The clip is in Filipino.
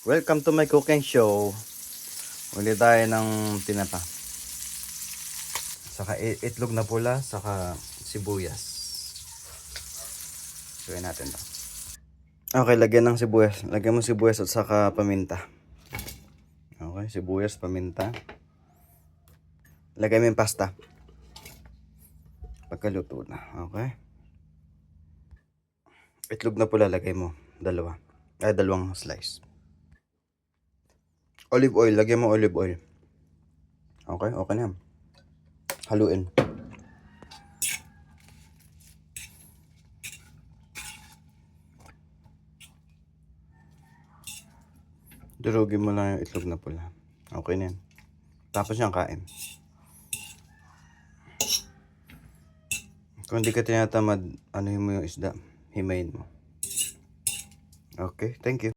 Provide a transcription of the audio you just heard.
Welcome to my cooking show. Uli tayo ng tinapa. Saka itlog na pula, saka sibuyas. Gawin natin to. Okay, lagyan ng sibuyas. Lagyan mo sibuyas at saka paminta. Okay, sibuyas, paminta. Lagay mo yung pasta. Pagkaluto na. Okay. Itlog na pula, lagay mo. Dalawang slice. Olive oil, lagyan mo olive oil. Okay, okay na yan. Haluin. Durugin mo lang yung itlog na pula. Okay na yan. Tapos niyang kain. Kung hindi ka tinatamad, anuhin mo yung isda. Himayin mo. Okay, thank you.